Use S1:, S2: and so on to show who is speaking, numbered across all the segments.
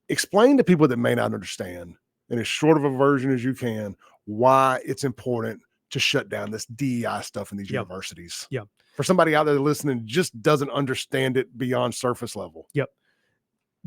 S1: explain to people that may not understand in as short of a version as you can why it's important to shut down this DEI stuff in these universities.
S2: Yep.
S1: For somebody out there listening just doesn't understand it beyond surface level.
S2: Yep.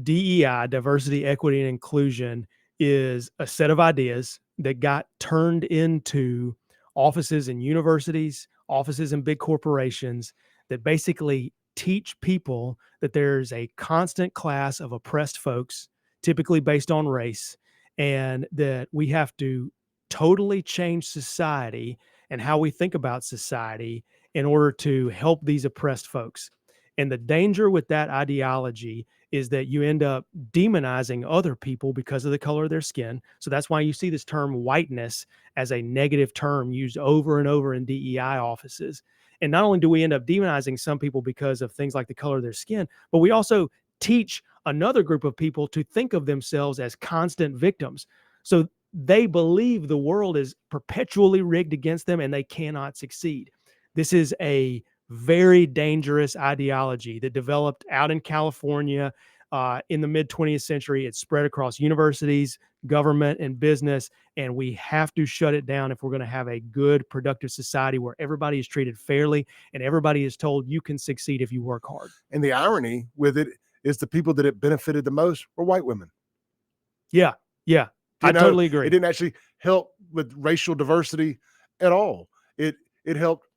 S2: DEI, diversity, equity, and inclusion, is a set of ideas that got turned into offices in universities, offices in big corporations, that basically teach people that there's a constant class of oppressed folks, typically based on race, and that we have to totally change society and how we think about society in order to help these oppressed folks. And the danger with that ideology is that you end up demonizing other people because of the color of their skin. So that's why you see this term whiteness as a negative term used over and over in DEI offices. And not only do we end up demonizing some people because of things like the color of their skin, but we also teach another group of people to think of themselves as constant victims. So they believe the world is perpetually rigged against them and they cannot succeed. This is a very dangerous ideology that developed out in California in the mid 20th century. It spread across universities, government, and business, and we have to shut it down if we're going to have a good, productive society where everybody is treated fairly and everybody is told you can succeed if you work hard.
S1: And the irony with it is the people that it benefited the most were white women.
S2: Yeah, yeah. I totally agree.
S1: It didn't actually help with racial diversity at all. It helped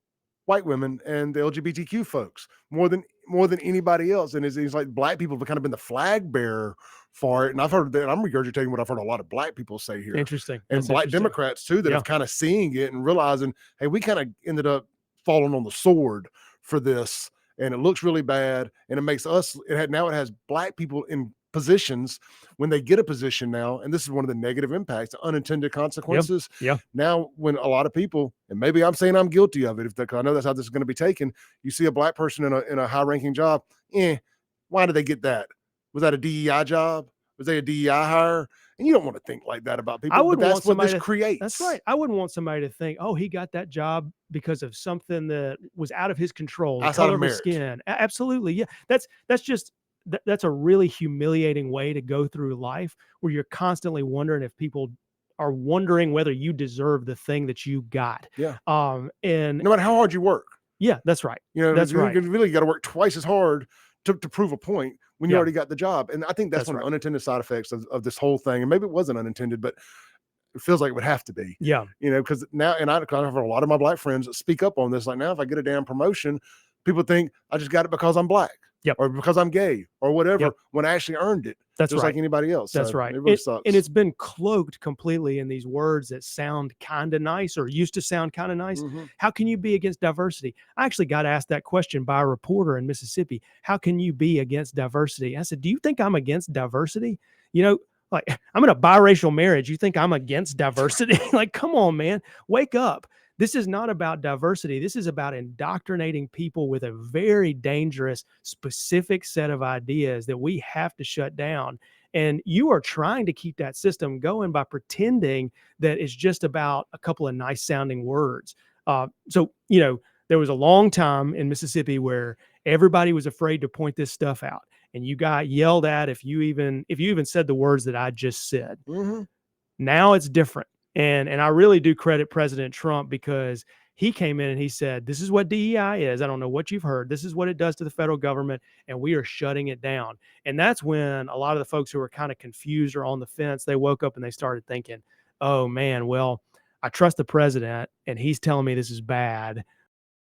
S1: white women and the LGBTQ folks more than anybody else. And it's like black people have kind of been the flag bearer for it. And I've heard that, I'm regurgitating what I've heard a lot of black people say here.
S2: Interesting.
S1: And
S2: That's
S1: black
S2: interesting.
S1: Democrats too, that have kind of seeing it and realizing, hey, we kind of ended up falling on the sword for this. And it looks really bad. And it makes us, now it has black people in positions when they get a position now, and this is one of the negative impacts, the unintended consequences.
S2: Yeah.
S1: Now, when a lot of people, and maybe I'm saying I'm guilty of it, because I know that's how this is going to be taken. You see a black person in a high-ranking job, why did they get that? Was that a DEI job? Was they a DEI hire? And you don't want to think like that about people. But that's what this creates.
S2: That's right. I wouldn't want somebody to think, oh, he got that job because of something that was out of his control, the color of his skin. Absolutely, yeah. That's a really humiliating way to go through life, where you're constantly wondering if people are wondering whether you deserve the thing that you got.
S1: Yeah.
S2: And
S1: no matter how hard you work.
S2: Yeah, that's right. That's right.
S1: You really got to work twice as hard to prove a point when you already got the job. And I think that's one of the unintended side effects of this whole thing. And maybe it wasn't unintended, but it feels like it would have to be.
S2: Yeah.
S1: Because now, and I've heard a lot of my black friends speak up on this. Like, now, if I get a damn promotion, people think I just got it because I'm black.
S2: Yep.
S1: Or because I'm gay or whatever, when I actually earned it.
S2: That's
S1: just like anybody else.
S2: That's right.
S1: It really sucks.
S2: And it's been cloaked completely in these words that sound kind of nice, or used to sound kind of nice. Mm-hmm. How can you be against diversity? I actually got asked that question by a reporter in Mississippi. How can you be against diversity? I said, do you think I'm against diversity? Like, I'm in a biracial marriage. You think I'm against diversity? Like, come on, man, wake up. This is not about diversity. This is about indoctrinating people with a very dangerous, specific set of ideas that we have to shut down. And you are trying to keep that system going by pretending that it's just about a couple of nice sounding words. So there was a long time in Mississippi where everybody was afraid to point this stuff out, and you got yelled at if you even said the words that I just said.
S1: Mm-hmm.
S2: Now it's different. And I really do credit President Trump, because he came in and he said, this is what DEI is. I don't know what you've heard. This is what it does to the federal government, and we are shutting it down. And that's when a lot of the folks who were kind of confused or on the fence, they woke up and they started thinking, oh man, well, I trust the president and he's telling me this is bad.